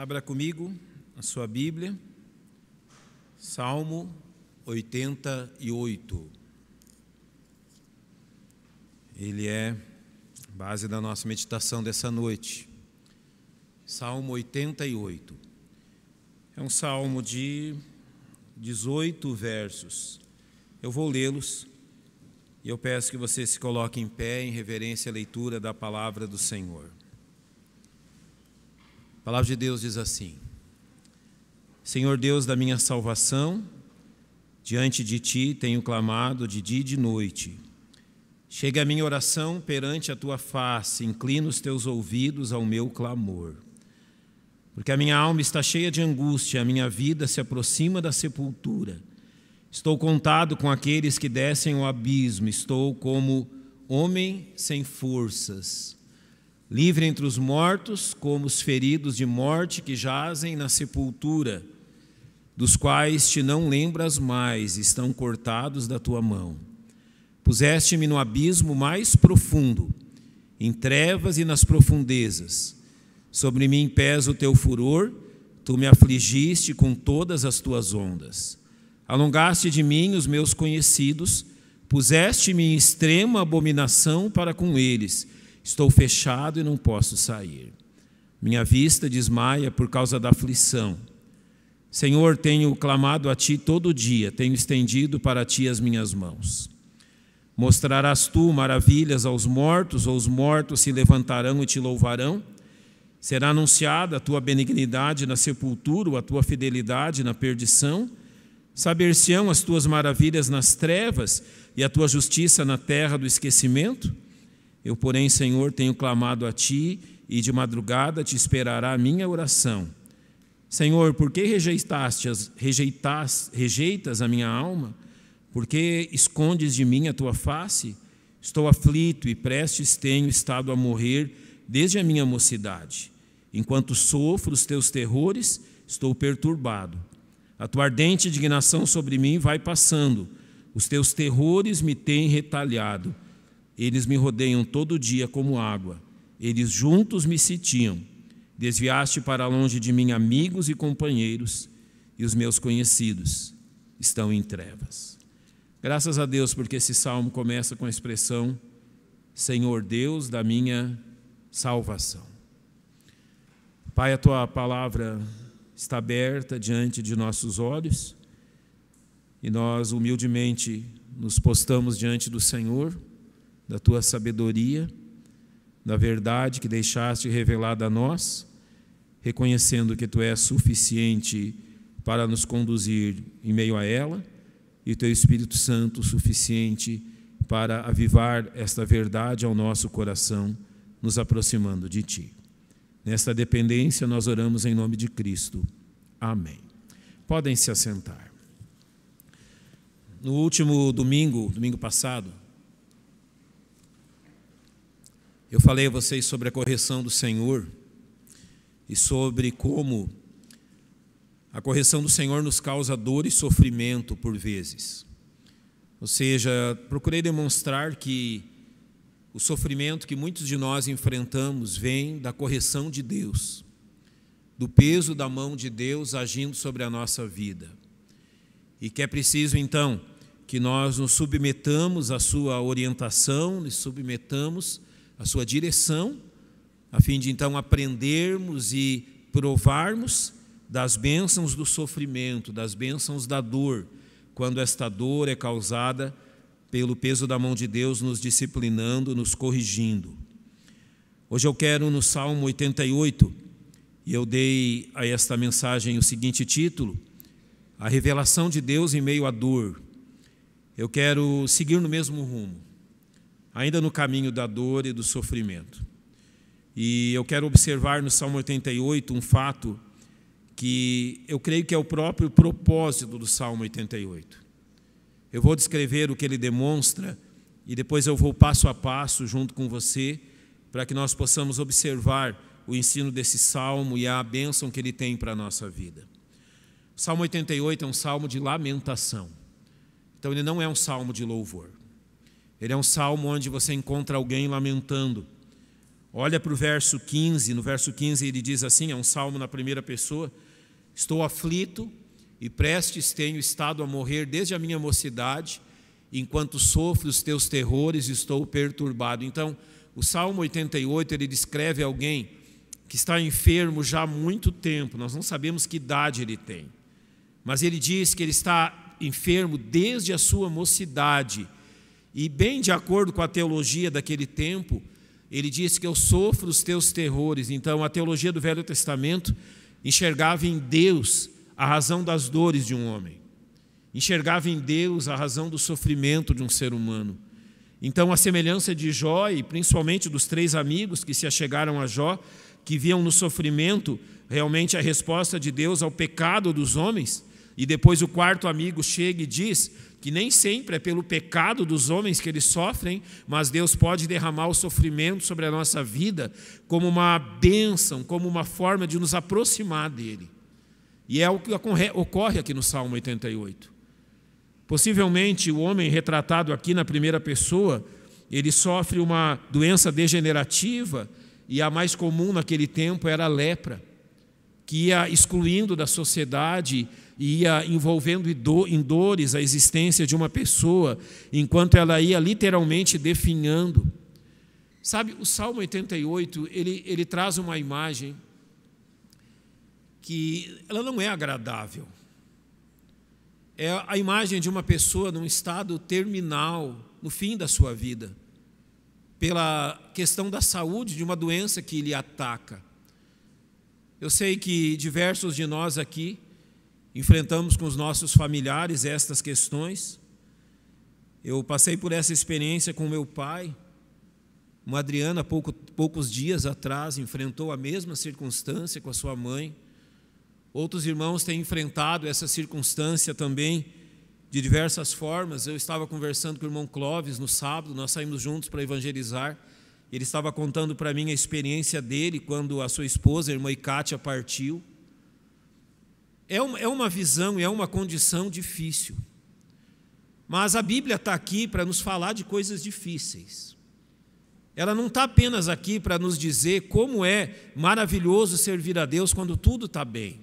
Abra comigo a sua Bíblia, Salmo 88. Ele é a base da nossa meditação dessa noite. Salmo 88. É um salmo de 18 versos. Eu vou lê-los e eu peço que você se coloque em pé em reverência à leitura da palavra do Senhor. A palavra de Deus diz assim: Senhor Deus da minha salvação, diante de Ti tenho clamado de dia e de noite. Chega a minha oração perante a Tua face, inclina os Teus ouvidos ao meu clamor. Porque a minha alma está cheia de angústia, a minha vida se aproxima da sepultura. Estou contado com aqueles que descem ao abismo, estou como homem sem forças. Livre entre os mortos, como os feridos de morte que jazem na sepultura, dos quais te não lembras mais, estão cortados da tua mão. Puseste-me no abismo mais profundo, em trevas e nas profundezas. Sobre mim pesa o teu furor, tu me afligiste com todas as tuas ondas. Alongaste de mim os meus conhecidos, puseste-me em extrema abominação para com eles. Estou fechado e não posso sair. Minha vista desmaia por causa da aflição. Senhor, tenho clamado a Ti todo dia, tenho estendido para Ti as minhas mãos. Mostrarás Tu maravilhas aos mortos, ou os mortos se levantarão e Te louvarão? Será anunciada a Tua benignidade na sepultura, ou a Tua fidelidade na perdição? Saber-se-ão as Tuas maravilhas nas trevas e a Tua justiça na terra do esquecimento? Eu, porém, Senhor, tenho clamado a Ti e de madrugada Te esperará a minha oração. Senhor, por que rejeitas a minha alma? Por que escondes de mim a Tua face? Estou aflito e prestes tenho estado a morrer desde a minha mocidade. Enquanto sofro os Teus terrores, estou perturbado. A Tua ardente indignação sobre mim vai passando. Os Teus terrores me têm retalhado. Eles me rodeiam todo dia como água. Eles juntos me sitiam. Desviaste para longe de mim amigos e companheiros, e os meus conhecidos estão em trevas. Graças a Deus, porque esse salmo começa com a expressão Senhor Deus da minha salvação. Pai, a Tua palavra está aberta diante de nossos olhos, e nós humildemente nos postamos diante do Senhor, da Tua sabedoria, da verdade que deixaste revelada a nós, reconhecendo que Tu és suficiente para nos conduzir em meio a ela, e o Teu Espírito Santo suficiente para avivar esta verdade ao nosso coração, nos aproximando de Ti. Nesta dependência nós oramos em nome de Cristo. Amém. Podem se assentar. No último domingo passado, eu falei a vocês sobre a correção do Senhor e sobre como a correção do Senhor nos causa dor e sofrimento por vezes. Ou seja, procurei demonstrar que o sofrimento que muitos de nós enfrentamos vem da correção de Deus, do peso da mão de Deus agindo sobre a nossa vida. E que é preciso, então, que nós nos submetamos à sua orientação, nos submetamos a sua direção, a fim de então aprendermos e provarmos das bênçãos do sofrimento, das bênçãos da dor, quando esta dor é causada pelo peso da mão de Deus nos disciplinando, nos corrigindo. Hoje eu quero no Salmo 88, e eu dei a esta mensagem o seguinte título: A revelação de Deus em meio à dor. Eu quero seguir no mesmo rumo, ainda no caminho da dor e do sofrimento. E eu quero observar no Salmo 88 um fato que eu creio que é o próprio propósito do Salmo 88. Eu vou descrever o que ele demonstra e depois eu vou passo a passo junto com você para que nós possamos observar o ensino desse salmo e a bênção que ele tem para a nossa vida. O Salmo 88 é um salmo de lamentação. Então ele não é um salmo de louvor. Ele é um salmo onde você encontra alguém lamentando, Olha para o verso 15, no verso 15 ele diz assim, é um salmo na primeira pessoa: estou aflito e prestes tenho estado a morrer desde a minha mocidade, enquanto sofro os teus terrores estou perturbado. Então, o Salmo 88, ele descreve alguém que está enfermo já há muito tempo, nós não sabemos que idade ele tem, mas ele diz que ele está enfermo desde a sua mocidade, e bem de acordo com a teologia daquele tempo, ele diz que eu sofro os teus terrores. Então a teologia do Velho Testamento enxergava em Deus a razão das dores de um homem, enxergava em Deus a razão do sofrimento de um ser humano. Então a semelhança de Jó, e principalmente dos 3 amigos que se achegaram a Jó, que viam no sofrimento realmente a resposta de Deus ao pecado dos homens, e depois o 4º amigo chega e diz que nem sempre é pelo pecado dos homens que eles sofrem, mas Deus pode derramar o sofrimento sobre a nossa vida como uma bênção, como uma forma de nos aproximar dele. E é o que ocorre aqui no Salmo 88. Possivelmente o homem retratado aqui na primeira pessoa, ele sofre uma doença degenerativa, e a mais comum naquele tempo era a lepra, que ia excluindo da sociedade, ia envolvendo em dores a existência de uma pessoa, enquanto ela ia literalmente definhando. Sabe, o Salmo 88, ele traz uma imagem que ela não é agradável. É a imagem de uma pessoa num estado terminal, no fim da sua vida, pela questão da saúde de uma doença que lhe ataca. Eu sei que diversos de nós aqui enfrentamos com os nossos familiares estas questões. Eu passei por essa experiência com meu pai. Uma Adriana, poucos dias atrás, enfrentou a mesma circunstância com a sua mãe. Outros irmãos têm enfrentado essa circunstância também de diversas formas. Eu estava conversando com o irmão Clóvis no sábado, nós saímos juntos para evangelizar. Ele estava contando para mim a experiência dele quando a sua esposa, a irmã Icátia, partiu. É uma visão e é uma condição difícil. Mas a Bíblia está aqui para nos falar de coisas difíceis. Ela não está apenas aqui para nos dizer como é maravilhoso servir a Deus quando tudo está bem.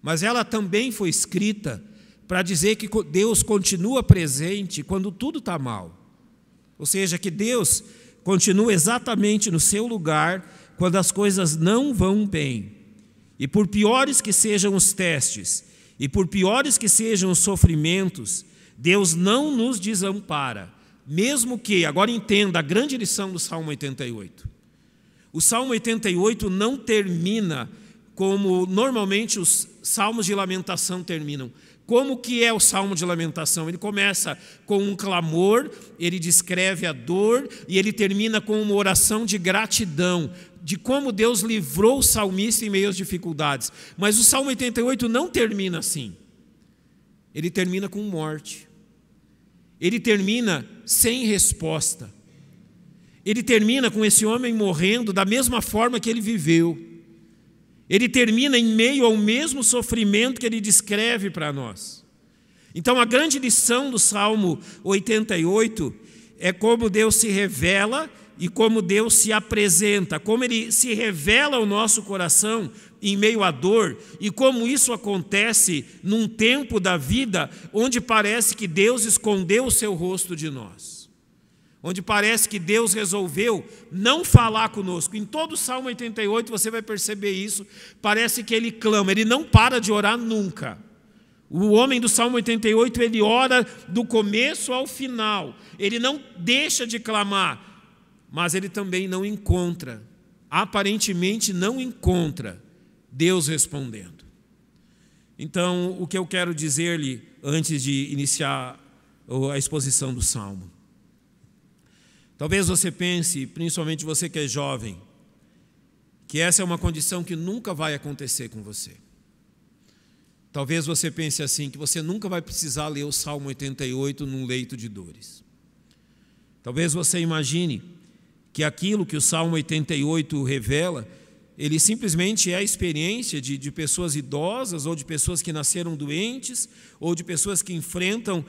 Mas ela também foi escrita para dizer que Deus continua presente quando tudo está mal. Ou seja, que Deus continua exatamente no seu lugar quando as coisas não vão bem. E por piores que sejam os testes, e por piores que sejam os sofrimentos, Deus não nos desampara. Mesmo que, agora entenda a grande lição do Salmo 88. O Salmo 88 não termina como normalmente os salmos de lamentação terminam. Como que é o Salmo de Lamentação? Ele começa com um clamor, ele descreve a dor e ele termina com uma oração de gratidão, de como Deus livrou o salmista em meio às dificuldades. Mas o Salmo 88 não termina assim. Ele termina com morte. Ele termina sem resposta. Ele termina com esse homem morrendo da mesma forma que ele viveu. Ele termina em meio ao mesmo sofrimento que ele descreve para nós. Então a grande lição do Salmo 88 é como Deus se revela e como Deus se apresenta, como Ele se revela ao nosso coração em meio à dor, e como isso acontece num tempo da vida onde parece que Deus escondeu o seu rosto de nós, onde parece que Deus resolveu não falar conosco. Em todo o Salmo 88 você vai perceber isso, parece que ele clama, ele não para de orar nunca. O homem do Salmo 88, ele ora do começo ao final, ele não deixa de clamar, mas ele também não encontra, aparentemente não encontra Deus respondendo. Então, o que eu quero dizer-lhe antes de iniciar a exposição do Salmo? Talvez você pense, principalmente você que é jovem, que essa é uma condição que nunca vai acontecer com você. Talvez você pense assim, que você nunca vai precisar ler o Salmo 88 num leito de dores. Talvez você imagine que aquilo que o Salmo 88 revela, ele simplesmente é a experiência de pessoas idosas, ou de pessoas que nasceram doentes, ou de pessoas que enfrentam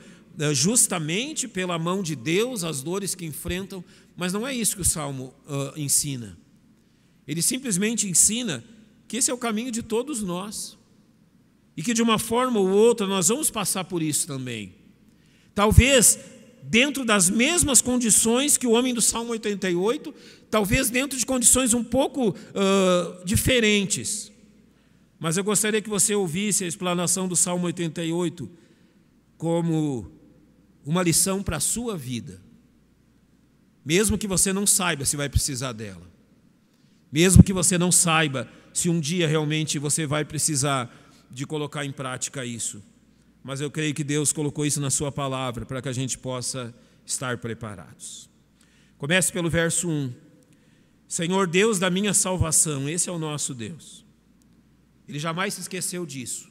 justamente pela mão de Deus as dores que enfrentam, mas não é isso que o Salmo ensina. Ele simplesmente ensina que esse é o caminho de todos nós e que de uma forma ou outra nós vamos passar por isso também. Talvez dentro das mesmas condições que o homem do Salmo 88, talvez dentro de condições um pouco diferentes. Mas eu gostaria que você ouvisse a explanação do Salmo 88 como uma lição para a sua vida. Mesmo que você não saiba se vai precisar dela. Mesmo que você não saiba se um dia realmente você vai precisar de colocar em prática isso. Mas eu creio que Deus colocou isso na sua palavra para que a gente possa estar preparados. Comece pelo verso 1. Senhor Deus da minha salvação, esse é o nosso Deus. Ele jamais se esqueceu disso,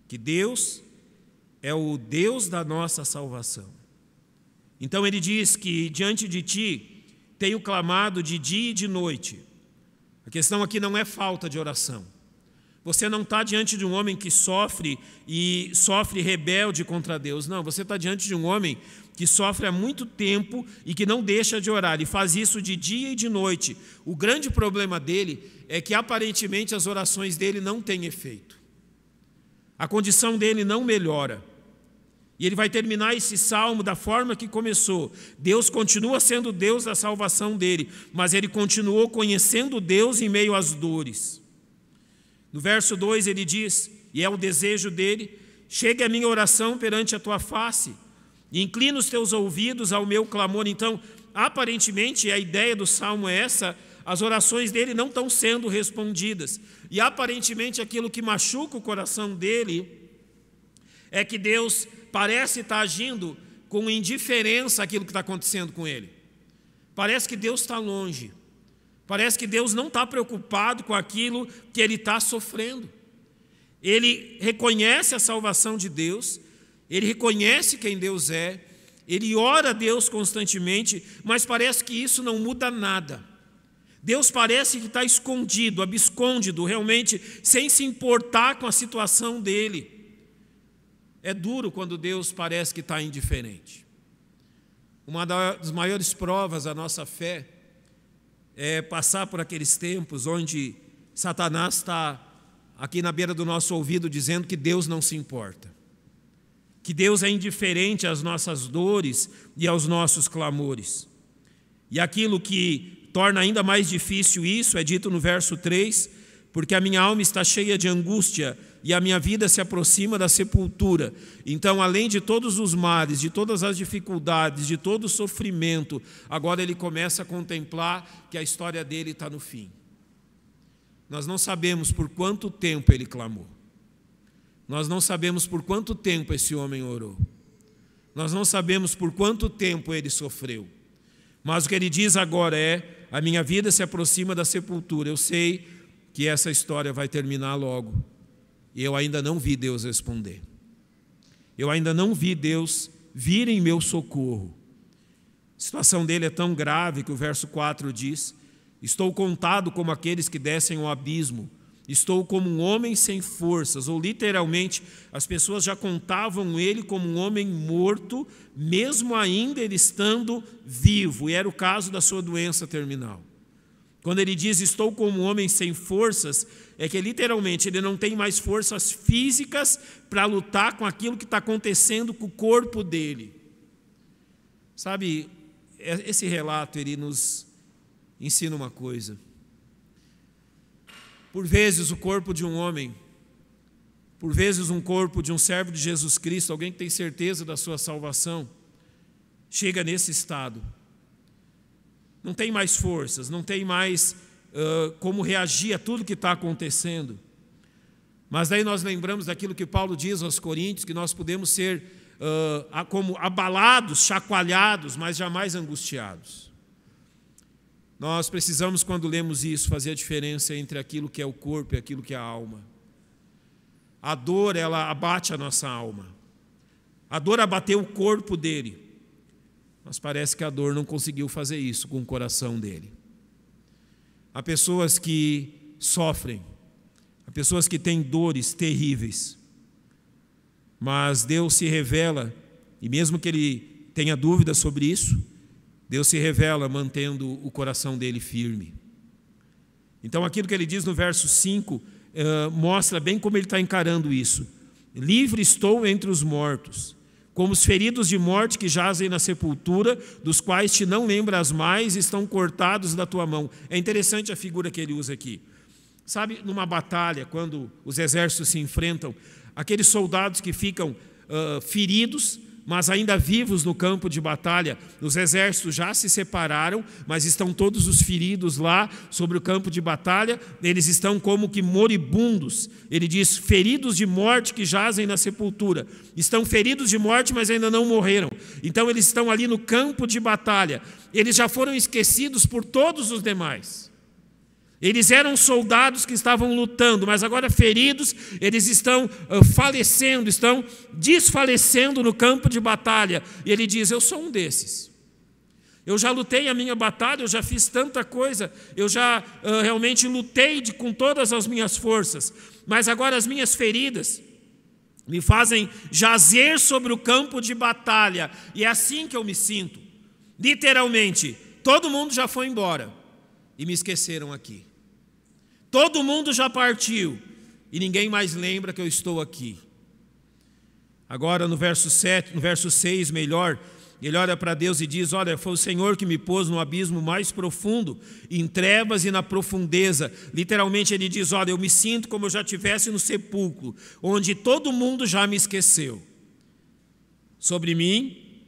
que Deus é o Deus da nossa salvação. Então ele diz que diante de ti tenho clamado de dia e de noite. A questão aqui não é falta de oração. Você não está diante de um homem que sofre e sofre rebelde contra Deus. Não, você está diante de um homem que sofre há muito tempo e que não deixa de orar. E faz isso de dia e de noite. O grande problema dele é que aparentemente as orações dele não têm efeito. A condição dele não melhora. E ele vai terminar esse salmo da forma que começou. Deus continua sendo Deus da salvação dele, mas ele continuou conhecendo Deus em meio às dores. No verso 2 ele diz, e é o desejo dele, chegue a minha oração perante a tua face, e inclina os teus ouvidos ao meu clamor. Então, aparentemente, a ideia do salmo é essa, as orações dele não estão sendo respondidas. E aparentemente aquilo que machuca o coração dele é que Deus parece estar agindo com indiferença àquilo que está acontecendo com ele. Parece que Deus está longe. Parece que Deus não está preocupado com aquilo que ele está sofrendo. Ele reconhece a salvação de Deus, ele reconhece quem Deus é, ele ora a Deus constantemente, mas parece que isso não muda nada. Deus parece que está escondido, abscôndido, realmente sem se importar com a situação dele. É duro quando Deus parece que está indiferente. Uma das maiores provas da nossa fé é passar por aqueles tempos onde Satanás está aqui na beira do nosso ouvido dizendo que Deus não se importa, que Deus é indiferente às nossas dores e aos nossos clamores. E aquilo que torna ainda mais difícil isso é dito no verso 3, porque a minha alma está cheia de angústia e a minha vida se aproxima da sepultura. Então, além de todos os males, de todas as dificuldades, de todo o sofrimento, agora ele começa a contemplar que a história dele está no fim. Nós não sabemos por quanto tempo ele clamou. Nós não sabemos por quanto tempo esse homem orou. Nós não sabemos por quanto tempo ele sofreu. Mas o que ele diz agora é, a minha vida se aproxima da sepultura. Eu sei que essa história vai terminar logo. E eu ainda não vi Deus responder. Eu ainda não vi Deus vir em meu socorro. A situação dele é tão grave que o verso 4 diz, estou contado como aqueles que descem ao abismo. Estou como um homem sem forças. Ou literalmente, as pessoas já contavam ele como um homem morto, mesmo ainda ele estando vivo. E era o caso da sua doença terminal. Quando ele diz, estou como um homem sem forças, é que literalmente ele não tem mais forças físicas para lutar com aquilo que está acontecendo com o corpo dele. Sabe, esse relato ele nos ensina uma coisa. Por vezes o corpo de um homem, por vezes um corpo de um servo de Jesus Cristo, alguém que tem certeza da sua salvação, chega nesse estado. Não tem mais forças, não tem mais como reagir a tudo que está acontecendo. Mas daí nós lembramos daquilo que Paulo diz aos Coríntios, que nós podemos ser como abalados, chacoalhados, mas jamais angustiados. Nós precisamos, quando lemos isso, fazer a diferença entre aquilo que é o corpo e aquilo que é a alma. A dor, ela abate a nossa alma. A dor abateu o corpo dele. Mas parece que a dor não conseguiu fazer isso com o coração dele. Há pessoas que sofrem, há pessoas que têm dores terríveis, mas Deus se revela E mesmo que ele tenha dúvida sobre isso, Deus se revela mantendo o coração dele firme. Então aquilo que ele diz no verso 5 mostra bem como ele está encarando isso. Livre estou entre os mortos, como os feridos de morte que jazem na sepultura, dos quais te não lembras mais, estão cortados da tua mão. É interessante a figura que ele usa aqui. Sabe, numa batalha, quando os exércitos se enfrentam, aqueles soldados que ficam feridos, mas ainda vivos no campo de batalha, os exércitos já se separaram, mas estão todos os feridos lá sobre o campo de batalha, eles estão como que moribundos. Ele diz, feridos de morte que jazem na sepultura. Estão feridos de morte, mas ainda não morreram. Então eles estão ali no campo de batalha. Eles já foram esquecidos por todos os demais. Eles eram soldados que estavam lutando, mas agora feridos, eles estão falecendo, estão desfalecendo no campo de batalha. E ele diz, eu sou um desses. Eu já lutei a minha batalha, eu já fiz tanta coisa, eu já realmente lutei com todas as minhas forças. Mas agora as minhas feridas me fazem jazer sobre o campo de batalha. E é assim que eu me sinto. Literalmente, todo mundo já foi embora e me esqueceram aqui. Todo mundo já partiu e ninguém mais lembra que eu estou aqui. Agora no verso 6, melhor, ele olha para Deus e diz, olha, foi o Senhor que me pôs no abismo mais profundo, em trevas e na profundeza. Literalmente ele diz, olha, eu me sinto como eu já estivesse no sepulcro, onde todo mundo já me esqueceu. Sobre mim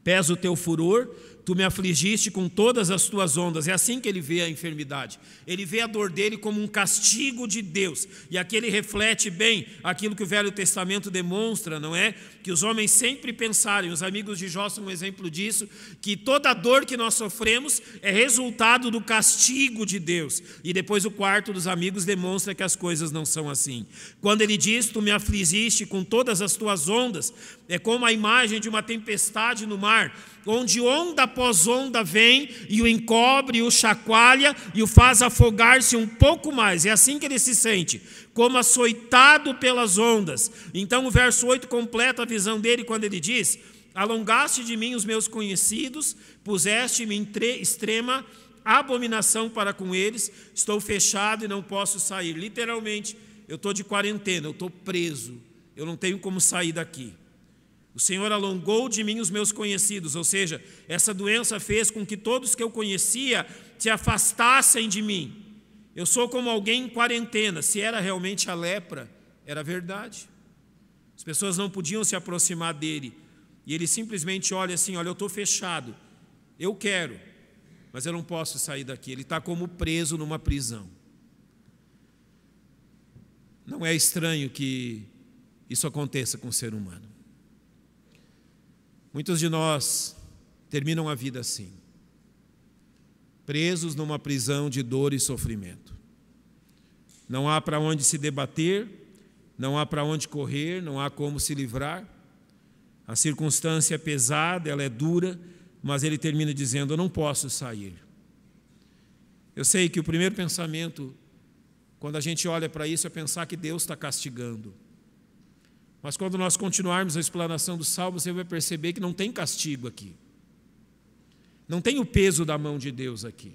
pesa o teu furor, tu me afligiste com todas as tuas ondas. É assim que ele vê a enfermidade. Ele vê a dor dele como um castigo de Deus. E aqui ele reflete bem aquilo que o Velho Testamento demonstra, não é? Que os homens sempre pensarem, os amigos de Jó são um exemplo disso, que toda dor que nós sofremos é resultado do castigo de Deus. E depois o quarto dos amigos demonstra que as coisas não são assim. Quando ele diz, tu me afligiste com todas as tuas ondas, é como a imagem de uma tempestade no mar, onde onda após onda vem e o encobre, e o chacoalha e o faz afogar-se um pouco mais. É assim que ele se sente, como açoitado pelas ondas. Então o verso 8 completa a visão dele quando ele diz, alongaste de mim os meus conhecidos, puseste-me em extrema abominação para com eles, estou fechado e não posso sair. Literalmente, eu estou de quarentena, eu estou preso, eu não tenho como sair daqui. O Senhor alongou de mim os meus conhecidos, ou seja, essa doença fez com que todos que eu conhecia se afastassem de mim. Eu sou como alguém em quarentena. Se era realmente a lepra, era verdade. As pessoas não podiam se aproximar dele. E ele simplesmente olha assim, olha, eu estou fechado, eu quero, mas eu não posso sair daqui. Ele está como preso numa prisão. Não é estranho que isso aconteça com o ser humano. Muitos de nós terminam a vida assim, presos numa prisão de dor e sofrimento. Não há para onde se debater, não há para onde correr, não há como se livrar. A circunstância é pesada, ela é dura, mas ele termina dizendo, eu não posso sair. Eu sei que o primeiro pensamento, quando a gente olha para isso, é pensar que Deus está castigando. Mas quando nós continuarmos a explanação do Salmo, você vai perceber que não tem castigo aqui. Não tem o peso da mão de Deus aqui.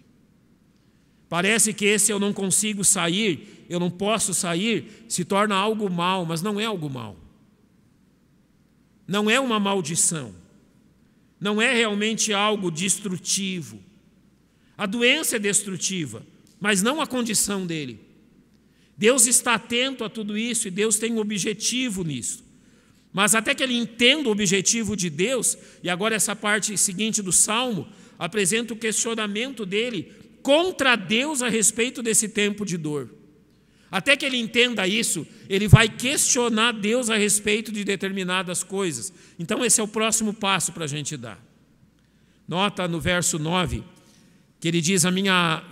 Parece que esse eu não consigo sair, eu não posso sair, se torna algo mal, mas não é algo mal. Não é uma maldição. Não é realmente algo destrutivo. A doença é destrutiva, mas não a condição dele. Deus está atento a tudo isso e Deus tem um objetivo nisso. Mas até que ele entenda o objetivo de Deus, e agora essa parte seguinte do Salmo, apresenta o questionamento dele contra Deus a respeito desse tempo de dor. Até que ele entenda isso, ele vai questionar Deus a respeito de determinadas coisas. Então esse é o próximo passo para a gente dar. Nota no verso 9, que ele diz, a minha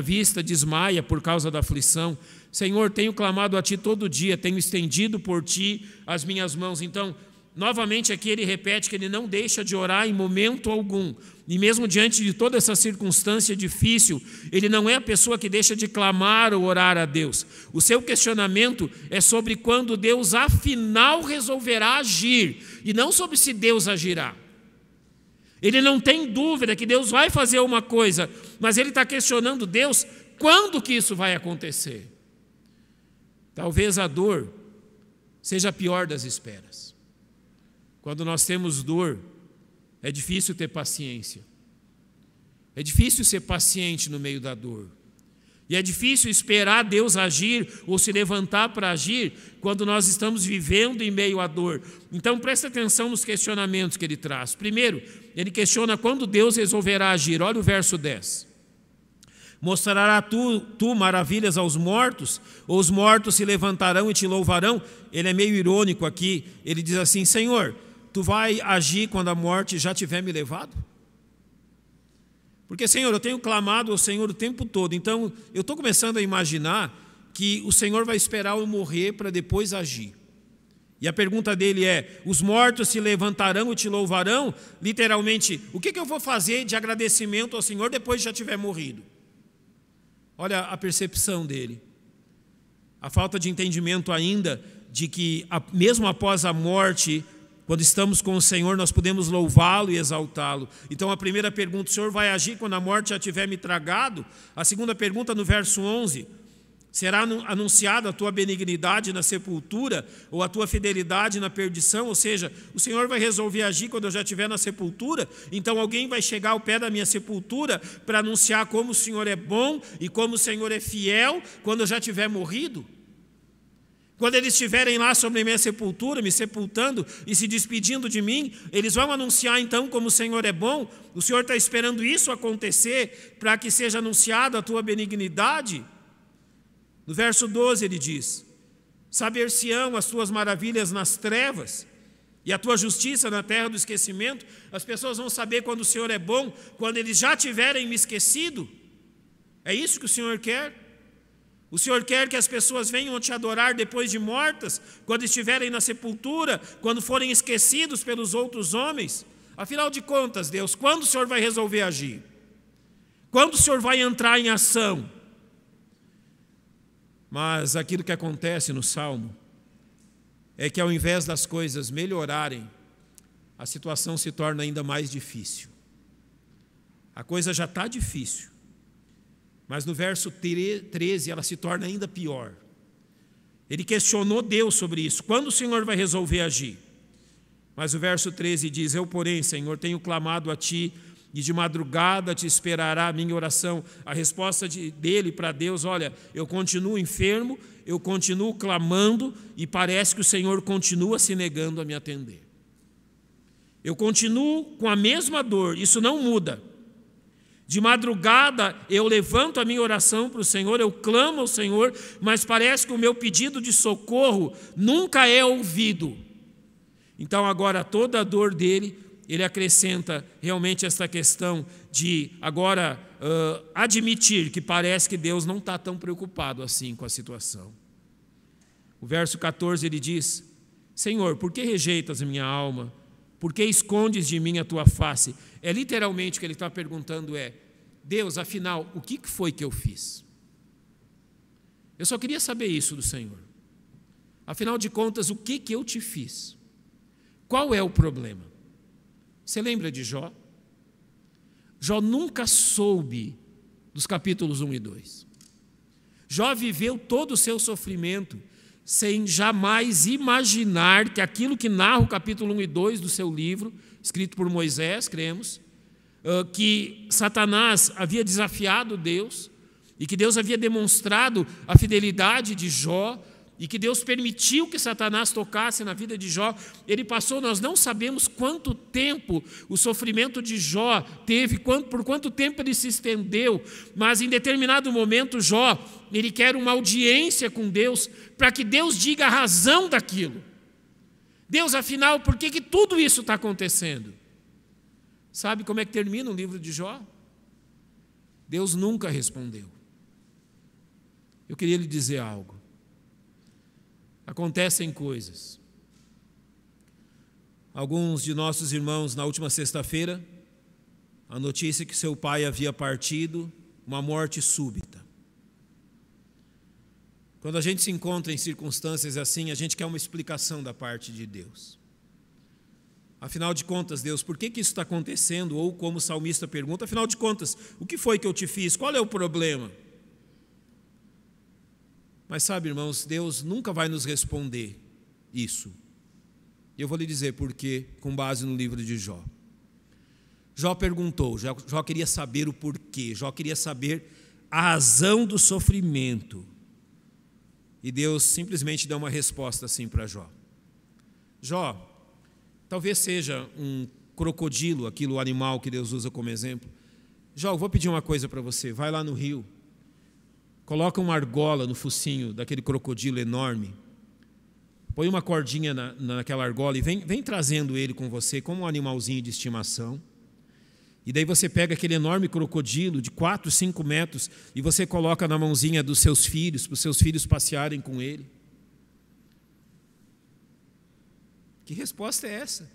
vista desmaia por causa da aflição. Senhor, tenho clamado a Ti todo dia, tenho estendido por Ti as minhas mãos. Então, novamente aqui ele repete que ele não deixa de orar em momento algum. E mesmo diante de toda essa circunstância difícil, ele não é a pessoa que deixa de clamar ou orar a Deus. O seu questionamento é sobre quando Deus afinal resolverá agir, e não sobre se Deus agirá. Ele não tem dúvida que Deus vai fazer uma coisa, mas ele está questionando Deus quando que isso vai acontecer. Talvez a dor seja a pior das esperas. Quando nós temos dor, é difícil ter paciência. É difícil ser paciente no meio da dor. E é difícil esperar Deus agir ou se levantar para agir quando nós estamos vivendo em meio à dor. Então presta atenção nos questionamentos que ele traz. Primeiro, ele questiona quando Deus resolverá agir. Olha o verso 10. Mostrará tu maravilhas aos mortos, ou os mortos se levantarão e te louvarão? Ele é meio irônico aqui. Ele diz assim: Senhor, tu vai agir quando a morte já tiver me levado? Porque, Senhor, eu tenho clamado ao Senhor o tempo todo. Então, eu estou começando a imaginar que o Senhor vai esperar eu morrer para depois agir. E a pergunta dele é: os mortos se levantarão e te louvarão? Literalmente, o que eu vou fazer de agradecimento ao Senhor depois de já tiver morrido? Olha a percepção dele. A falta de entendimento ainda de que, mesmo após a morte, quando estamos com o Senhor, nós podemos louvá-lo e exaltá-lo. Então a primeira pergunta: o Senhor vai agir quando a morte já tiver me tragado? A segunda pergunta, no verso 11: será anunciada a tua benignidade na sepultura ou a tua fidelidade na perdição? Ou seja, o Senhor vai resolver agir quando eu já estiver na sepultura? Então alguém vai chegar ao pé da minha sepultura para anunciar como o Senhor é bom e como o Senhor é fiel quando eu já tiver morrido? Quando eles estiverem lá sobre a minha sepultura, me sepultando e se despedindo de mim, eles vão anunciar então como o Senhor é bom? O Senhor está esperando isso acontecer para que seja anunciada a tua benignidade? No verso 12 ele diz: saber-se-ão as tuas maravilhas nas trevas e a tua justiça na terra do esquecimento. As pessoas vão saber quando o Senhor é bom, quando eles já tiverem me esquecido. É isso que o Senhor quer? O Senhor quer que as pessoas venham te adorar depois de mortas, quando estiverem na sepultura, quando forem esquecidos pelos outros homens? Afinal de contas, Deus, quando o Senhor vai resolver agir? Quando o Senhor vai entrar em ação? Mas aquilo que acontece no Salmo é que, ao invés das coisas melhorarem, a situação se torna ainda mais difícil. A coisa já está difícil, mas no verso 13 ela se torna ainda pior. Ele questionou Deus sobre isso. Quando o Senhor vai resolver agir? Mas o verso 13 diz: eu, porém, Senhor, tenho clamado a Ti, e de madrugada te esperará a minha oração. A resposta dele para Deus: olha, eu continuo enfermo, eu continuo clamando, e parece que o Senhor continua se negando a me atender. Eu continuo com a mesma dor, isso não muda. De madrugada eu levanto a minha oração para o Senhor, eu clamo ao Senhor, mas parece que o meu pedido de socorro nunca é ouvido. Então agora toda a dor dele, ele acrescenta realmente essa questão de agora admitir que parece que Deus não está tão preocupado assim com a situação. O verso 14 ele diz: Senhor, por que rejeitas a minha alma? Por que escondes de mim a tua face? É literalmente o que ele está perguntando é: Deus, afinal, o que foi que eu fiz? Eu só queria saber isso do Senhor. Afinal de contas, o que eu te fiz? Qual é o problema? Você lembra de Jó? Jó nunca soube dos capítulos 1 e 2. Jó viveu todo o seu sofrimento sem jamais imaginar que aquilo que narra o capítulo 1 e 2 do seu livro, escrito por Moisés, cremos, que Satanás havia desafiado Deus e que Deus havia demonstrado a fidelidade de Jó e que Deus permitiu que Satanás tocasse na vida de Jó. Ele passou, nós não sabemos quanto tempo o sofrimento de Jó teve, por quanto tempo ele se estendeu, mas em determinado momento Jó, ele quer uma audiência com Deus, para que Deus diga a razão daquilo. Deus, afinal, por que tudo isso está acontecendo? Sabe como é que termina o livro de Jó? Deus nunca respondeu. Eu queria lhe dizer algo. Acontecem coisas. alguns de nossos irmãos na última sexta-feira, a notícia que seu pai havia partido, uma morte súbita. Quando a gente se encontra em circunstâncias assim, a gente quer uma explicação da parte de Deus. Afinal de contas, Deus, por que isso está acontecendo? Ou como o salmista pergunta, afinal de contas, o que foi que eu te fiz? Qual é o problema? Mas sabe, irmãos, Deus nunca vai nos responder isso. E eu vou lhe dizer por quê, com base no livro de Jó. Jó perguntou, Jó queria saber o porquê, Jó queria saber a razão do sofrimento. E Deus simplesmente deu uma resposta assim para Jó. Jó, talvez seja um crocodilo, aquilo animal que Deus usa como exemplo. Jó, eu vou pedir uma coisa para você, vai lá no rio, coloca uma argola no focinho daquele crocodilo enorme, põe uma cordinha naquela argola e vem trazendo ele com você como um animalzinho de estimação. E daí você pega aquele enorme crocodilo de 4, 5 metros e você coloca na mãozinha dos seus filhos, para os seus filhos passearem com ele. Que resposta é essa?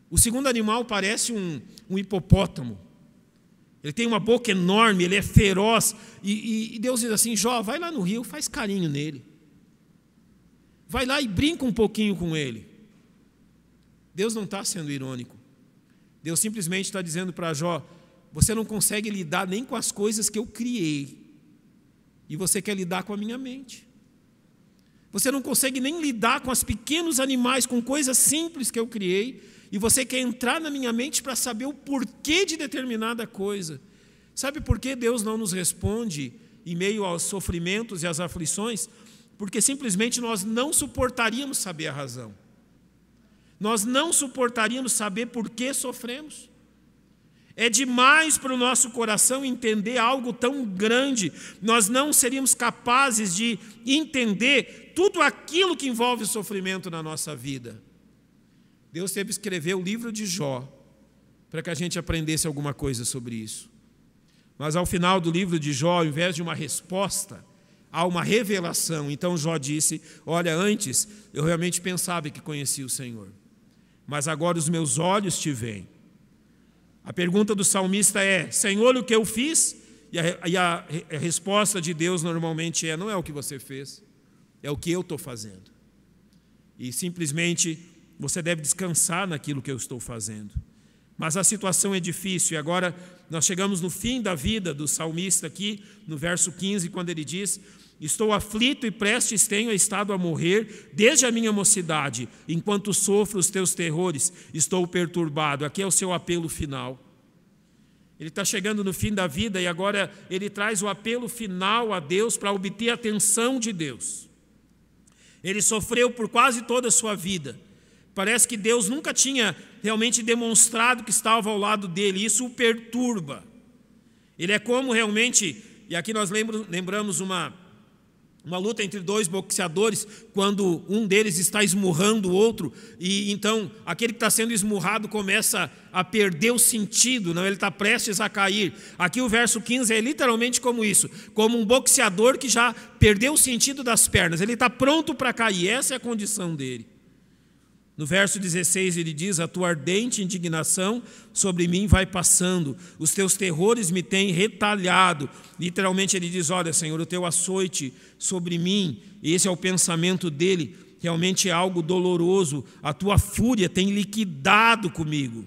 O segundo animal parece um hipopótamo. Ele tem uma boca enorme, ele é feroz. E Deus diz assim, Jó, vai lá no rio, faz carinho nele. Vai lá e brinca um pouquinho com ele. Deus não está sendo irônico. Deus simplesmente está dizendo para Jó, você não consegue lidar nem com as coisas que eu criei. E você quer lidar com a minha mente. Você não consegue nem lidar com os pequenos animais, com coisas simples que eu criei. E você quer entrar na minha mente para saber o porquê de determinada coisa. Sabe por que Deus não nos responde em meio aos sofrimentos e às aflições? Porque simplesmente nós não suportaríamos saber a razão. Nós não suportaríamos saber por que sofremos. É demais para o nosso coração entender algo tão grande. Nós não seríamos capazes de entender tudo aquilo que envolve o sofrimento na nossa vida. Deus teve que escrever o livro de Jó para que a gente aprendesse alguma coisa sobre isso. Mas ao final do livro de Jó, ao invés de uma resposta, há uma revelação. Então Jó disse, olha, antes eu realmente pensava que conhecia o Senhor, mas agora os meus olhos te veem. A pergunta do salmista é, Senhor, o que eu fiz? E a resposta de Deus normalmente é, não é o que você fez, é o que eu estou fazendo. E simplesmente você deve descansar naquilo que eu estou fazendo. Mas a situação é difícil, e agora nós chegamos no fim da vida do salmista aqui, no verso 15, quando ele diz, estou aflito e prestes tenho estado a morrer desde a minha mocidade, enquanto sofro os teus terrores, estou perturbado. Aqui é o seu apelo final. Ele está chegando no fim da vida e agora ele traz o apelo final a Deus para obter a atenção de Deus. Ele sofreu por quase toda a sua vida. Parece que Deus nunca tinha realmente demonstrado que estava ao lado dele. Isso o perturba. Ele é como realmente, e aqui nós lembramos uma luta entre dois boxeadores, quando um deles está esmurrando o outro, e então aquele que está sendo esmurrado começa a perder o sentido, não? Ele está prestes a cair. Aqui o verso 15 é literalmente como isso, como um boxeador que já perdeu o sentido das pernas, ele está pronto para cair, essa é a condição dele. No verso 16 ele diz, a tua ardente indignação sobre mim vai passando, os teus terrores me têm retalhado. Literalmente ele diz, olha Senhor, o teu açoite sobre mim, e esse é o pensamento dele, realmente é algo doloroso, a tua fúria tem liquidado comigo.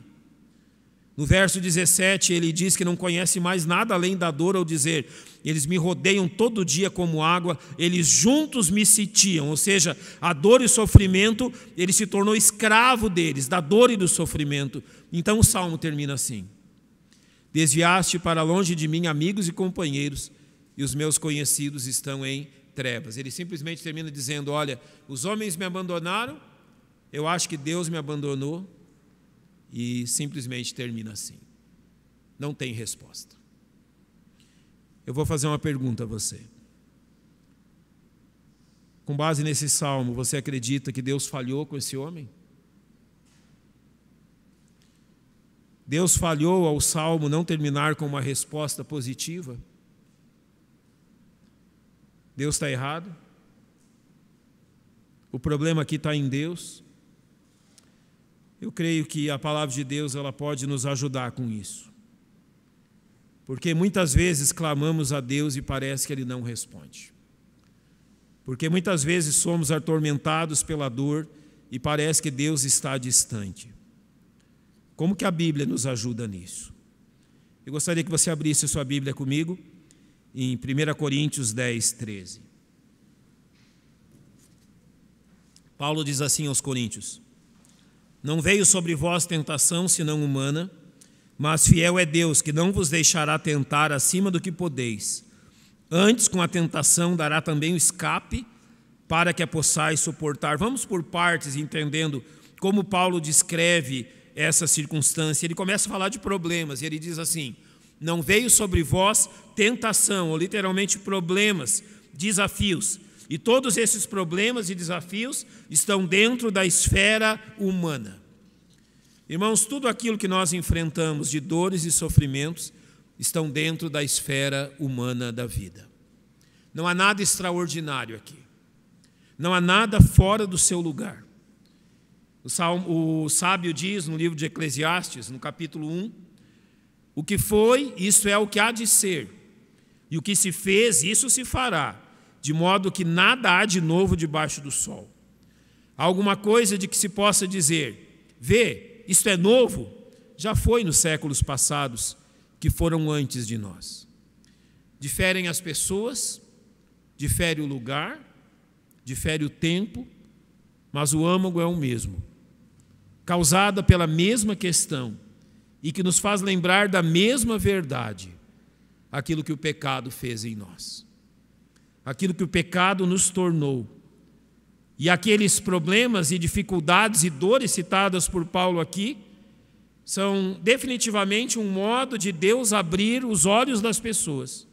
No verso 17 ele diz que não conhece mais nada além da dor ao dizer, eles me rodeiam todo dia como água, eles juntos me sitiam, ou seja, a dor e o sofrimento, ele se tornou escravo deles, da dor e do sofrimento. Então o salmo termina assim, desviaste para longe de mim amigos e companheiros, e os meus conhecidos estão em trevas. Ele simplesmente termina dizendo, olha, os homens me abandonaram, eu acho que Deus me abandonou, e simplesmente termina assim. Não tem resposta. Eu vou fazer uma pergunta a você. Com base nesse salmo, você acredita que Deus falhou com esse homem? Deus falhou ao salmo não terminar com uma resposta positiva? Deus está errado? O problema aqui está em Deus? Eu creio que a palavra de Deus ela pode nos ajudar com isso. Porque muitas vezes clamamos a Deus e parece que Ele não responde. Porque muitas vezes somos atormentados pela dor e parece que Deus está distante. Como que a Bíblia nos ajuda nisso? Eu gostaria que você abrisse sua Bíblia comigo em 1 Coríntios 10, 13. Paulo diz assim aos Coríntios: não veio sobre vós tentação senão humana, mas fiel é Deus, que não vos deixará tentar acima do que podeis. Antes, com a tentação, dará também o escape, para que a possais suportar. Vamos por partes, entendendo como Paulo descreve essa circunstância. Ele começa a falar de problemas, e ele diz assim: não veio sobre vós tentação, ou literalmente problemas, desafios. E todos esses problemas e desafios estão dentro da esfera humana. Irmãos, tudo aquilo que nós enfrentamos de dores e sofrimentos estão dentro da esfera humana da vida. Não há nada extraordinário aqui. Não há nada fora do seu lugar. O sábio diz no livro de Eclesiastes, no capítulo 1, o que foi, isto é o que há de ser. E o que se fez, isso se fará. De modo que nada há de novo debaixo do sol. Há alguma coisa de que se possa dizer: vê, isto é novo, já foi nos séculos passados, que foram antes de nós. Diferem as pessoas, difere o lugar, difere o tempo, mas o âmago é o mesmo, causada pela mesma questão, e que nos faz lembrar da mesma verdade, aquilo que o pecado fez em nós. Aquilo que o pecado nos tornou. E aqueles problemas e dificuldades e dores citadas por Paulo aqui são definitivamente um modo de Deus abrir os olhos das pessoas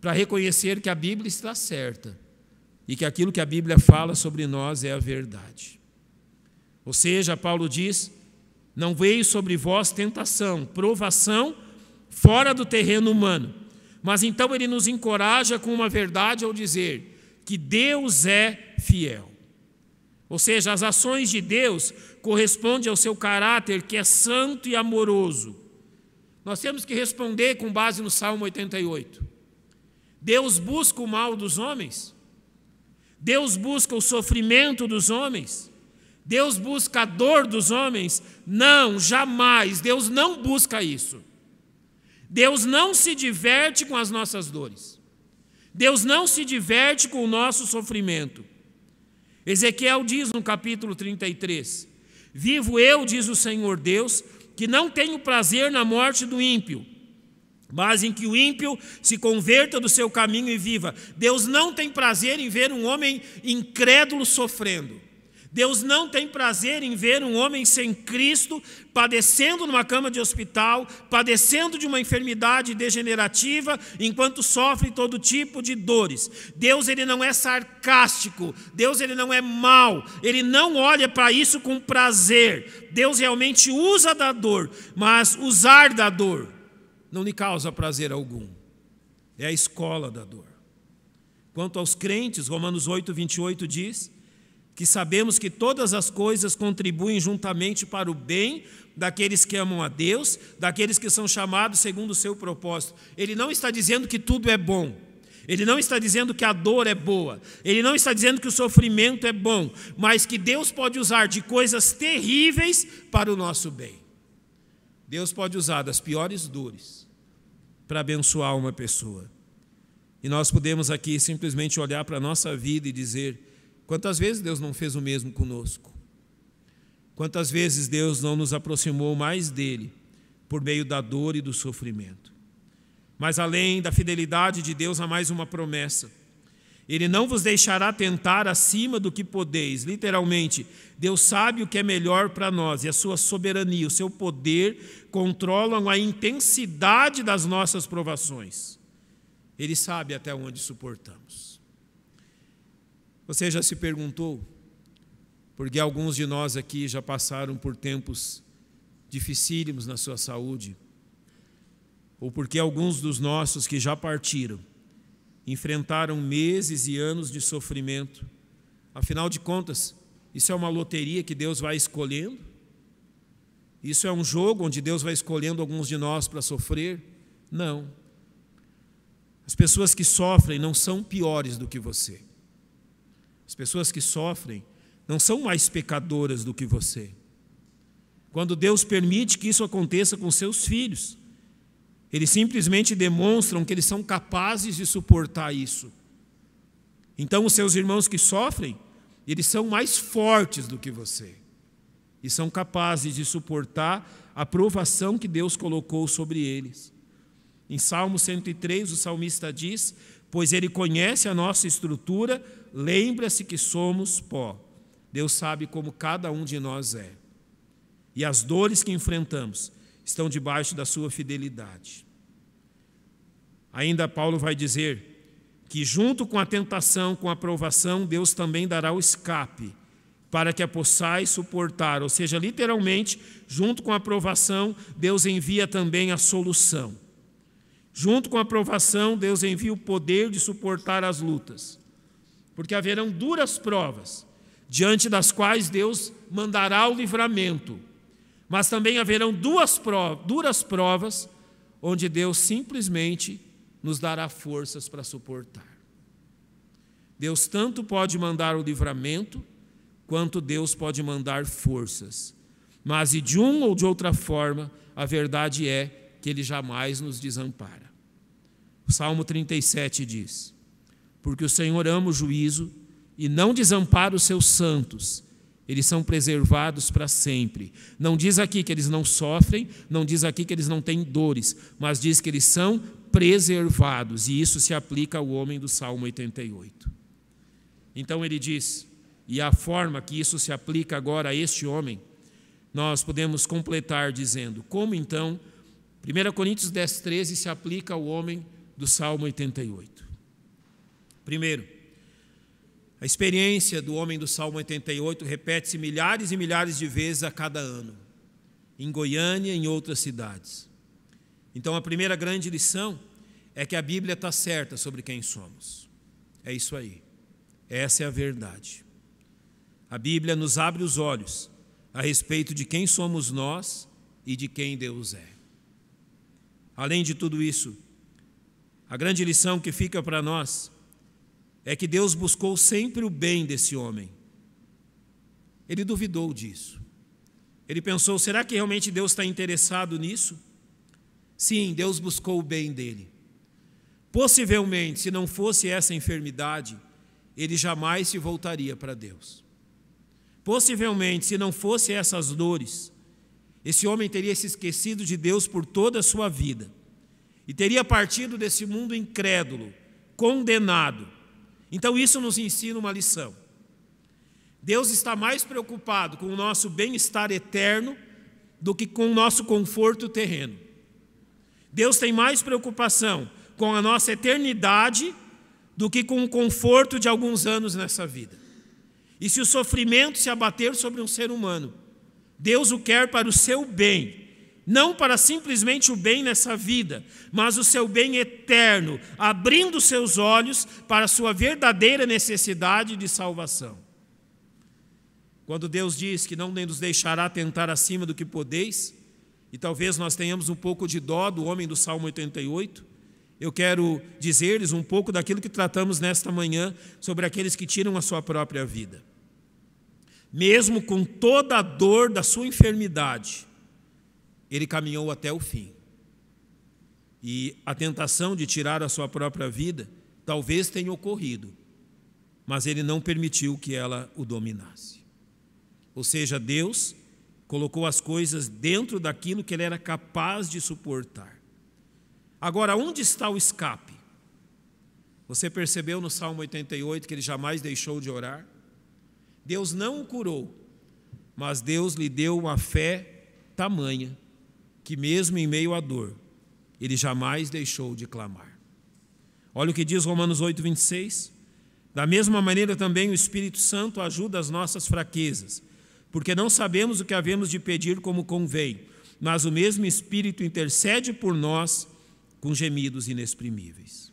para reconhecer que a Bíblia está certa e que aquilo que a Bíblia fala sobre nós é a verdade. Ou seja, Paulo diz: não veio sobre vós tentação, provação fora do terreno humano. Mas então ele nos encoraja com uma verdade ao dizer que Deus é fiel. Ou seja, as ações de Deus correspondem ao seu caráter, que é santo e amoroso. Nós temos que responder com base no Salmo 88. Deus busca o mal dos homens? Deus busca o sofrimento dos homens? Deus busca a dor dos homens? Não, jamais. Deus não busca isso. Deus não se diverte com as nossas dores. Deus não se diverte com o nosso sofrimento. Ezequiel diz no capítulo 33: vivo eu, diz o Senhor Deus, que não tenho prazer na morte do ímpio, mas em que o ímpio se converta do seu caminho e viva. Deus não tem prazer em ver um homem incrédulo sofrendo. Deus não tem prazer em ver um homem sem Cristo padecendo numa cama de hospital, padecendo de uma enfermidade degenerativa, enquanto sofre todo tipo de dores. Deus, ele não é sarcástico. Deus, ele não é mau. Ele não olha para isso com prazer. Deus realmente usa da dor, mas usar da dor não lhe causa prazer algum. É a escola da dor. Quanto aos crentes, Romanos 8, 28 diz que sabemos que todas as coisas contribuem juntamente para o bem daqueles que amam a Deus, daqueles que são chamados segundo o seu propósito. Ele não está dizendo que tudo é bom. Ele não está dizendo que a dor é boa. Ele não está dizendo que o sofrimento é bom, mas que Deus pode usar de coisas terríveis para o nosso bem. Deus pode usar das piores dores para abençoar uma pessoa. E nós podemos aqui simplesmente olhar para a nossa vida e dizer: quantas vezes Deus não fez o mesmo conosco? Quantas vezes Deus não nos aproximou mais dele por meio da dor e do sofrimento? Mas além da fidelidade de Deus, há mais uma promessa. Ele não vos deixará tentar acima do que podeis. Literalmente, Deus sabe o que é melhor para nós, e a sua soberania, o seu poder controlam a intensidade das nossas provações. Ele sabe até onde suportamos. Você já se perguntou, porque alguns de nós aqui já passaram por tempos dificílimos na sua saúde, ou porque alguns dos nossos que já partiram enfrentaram meses e anos de sofrimento? Afinal de contas, isso é uma loteria que Deus vai escolhendo? Isso é um jogo onde Deus vai escolhendo alguns de nós para sofrer? Não. As pessoas que sofrem não são piores do que você. As pessoas que sofrem não são mais pecadoras do que você. Quando Deus permite que isso aconteça com seus filhos, eles simplesmente demonstram que eles são capazes de suportar isso. Então, os seus irmãos que sofrem, eles são mais fortes do que você. E são capazes de suportar a provação que Deus colocou sobre eles. Em Salmo 103, o salmista diz: pois Ele conhece a nossa estrutura, lembra-se que somos pó. Deus sabe como cada um de nós é. E as dores que enfrentamos estão debaixo da sua fidelidade. Ainda Paulo vai dizer que junto com a tentação, com a provação, Deus também dará o escape, para que a possais suportar. Ou seja, literalmente, junto com a provação, Deus envia também a solução. Junto com a provação, Deus envia o poder de suportar as lutas. Porque haverão duras provas, diante das quais Deus mandará o livramento. Mas também haverão duras provas, onde Deus simplesmente nos dará forças para suportar. Deus tanto pode mandar o livramento, quanto Deus pode mandar forças. Mas e de uma ou de outra forma, a verdade é que Ele jamais nos desampara. O Salmo 37 diz: porque o Senhor ama o juízo e não desampara os seus santos, eles são preservados para sempre. Não diz aqui que eles não sofrem, não diz aqui que eles não têm dores, mas diz que eles são preservados, e isso se aplica ao homem do Salmo 88. Então ele diz, e a forma que isso se aplica agora a este homem, nós podemos completar dizendo, como então 1 Coríntios 10:13 se aplica ao homem do Salmo 88. Primeiro, a experiência do homem do Salmo 88 repete-se milhares e milhares de vezes a cada ano, em Goiânia e em outras cidades. Então a primeira grande lição é que a Bíblia está certa sobre quem somos. É isso aí. Essa é a verdade. A Bíblia nos abre os olhos a respeito de quem somos nós e de quem Deus é. Além de tudo isso, a grande lição que fica para nós é que Deus buscou sempre o bem desse homem. Ele duvidou disso. Ele pensou, será que realmente Deus está interessado nisso? Sim, Deus buscou o bem dele. Possivelmente, se não fosse essa enfermidade, ele jamais se voltaria para Deus. Possivelmente, se não fosse essas dores, esse homem teria se esquecido de Deus por toda a sua vida e teria partido desse mundo incrédulo, condenado. Então isso nos ensina uma lição. Deus está mais preocupado com o nosso bem-estar eterno do que com o nosso conforto terreno. Deus tem mais preocupação com a nossa eternidade do que com o conforto de alguns anos nessa vida. E se o sofrimento se abater sobre um ser humano, Deus o quer para o seu bem, não para simplesmente o bem nessa vida, mas o seu bem eterno, abrindo seus olhos para a sua verdadeira necessidade de salvação. Quando Deus diz que não nos deixará tentar acima do que podeis, e talvez nós tenhamos um pouco de dó do homem do Salmo 88, eu quero dizer-lhes um pouco daquilo que tratamos nesta manhã sobre aqueles que tiram a sua própria vida. Mesmo com toda a dor da sua enfermidade, ele caminhou até o fim. E a tentação de tirar a sua própria vida talvez tenha ocorrido, mas ele não permitiu que ela o dominasse. Ou seja, Deus colocou as coisas dentro daquilo que ele era capaz de suportar. Agora, onde está o escape? Você percebeu no Salmo 88 que ele jamais deixou de orar? Deus não o curou, mas Deus lhe deu uma fé tamanha que mesmo em meio à dor, ele jamais deixou de clamar. Olha o que diz Romanos 8:26. Da mesma maneira também o Espírito Santo ajuda as nossas fraquezas, porque não sabemos o que havemos de pedir como convém, mas o mesmo Espírito intercede por nós com gemidos inexprimíveis.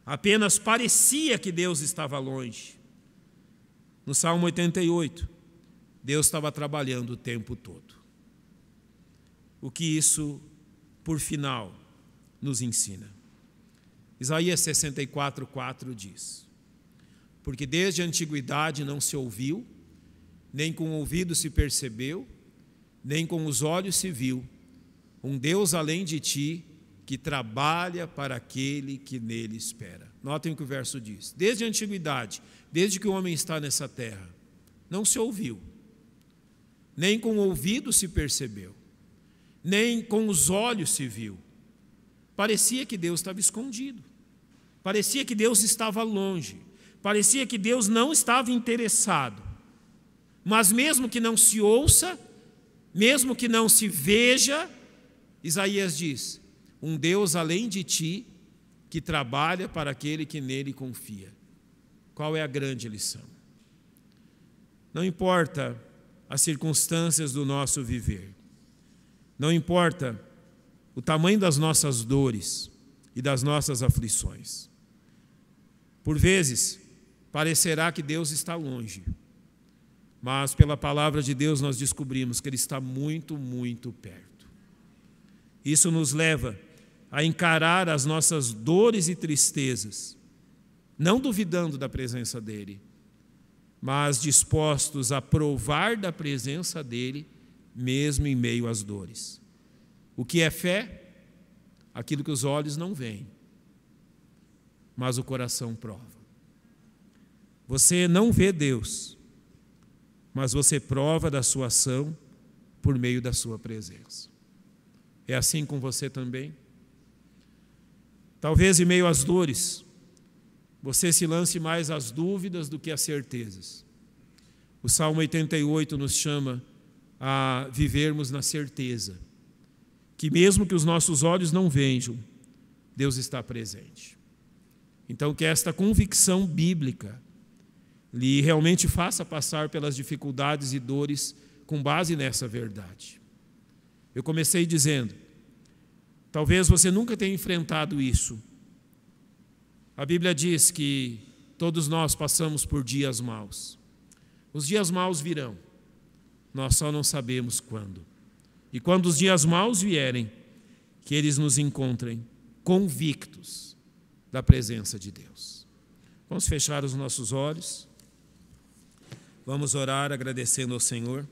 Apenas parecia que Deus estava longe. No Salmo 88, Deus estava trabalhando o tempo todo. o que isso, por final, nos ensina. Isaías 64:4 diz: porque desde a antiguidade não se ouviu, nem com o ouvido se percebeu, nem com os olhos se viu, um Deus além de ti, que trabalha para aquele que nele espera. Notem o que o verso diz: desde a antiguidade, desde que o homem está nessa terra, não se ouviu, nem com o ouvido se percebeu, nem com os olhos se viu. Parecia que Deus estava escondido, parecia que Deus estava longe, parecia que Deus não estava interessado. Mas mesmo que não se ouça, mesmo que não se veja, Isaías diz: um Deus além de ti, que trabalha para aquele que nele confia. Qual é a grande lição? Não importa as circunstâncias do nosso viver, não importa o tamanho das nossas dores e das nossas aflições. Por vezes, parecerá que Deus está longe, mas pela palavra de Deus nós descobrimos que Ele está muito, muito perto. Isso nos leva a encarar as nossas dores e tristezas, não duvidando da presença dEle, mas dispostos a provar da presença dEle, mesmo em meio às dores. O que é fé? Aquilo que os olhos não veem, mas o coração prova. Você não vê Deus, mas você prova da sua ação por meio da sua presença. É assim com você também? Talvez em meio às dores, você se lance mais às dúvidas do que às certezas. O Salmo 88 nos chama a vivermos na certeza que mesmo que os nossos olhos não vejam, Deus está presente. Então que esta convicção bíblica lhe realmente faça passar pelas dificuldades e dores com base nessa verdade. Eu comecei dizendo, talvez você nunca tenha enfrentado isso. A Bíblia diz que todos nós passamos por dias maus. Os dias maus virão, nós só não sabemos quando. E quando os dias maus vierem, que eles nos encontrem convictos da presença de Deus. Vamos fechar os nossos olhos. Vamos orar agradecendo ao Senhor.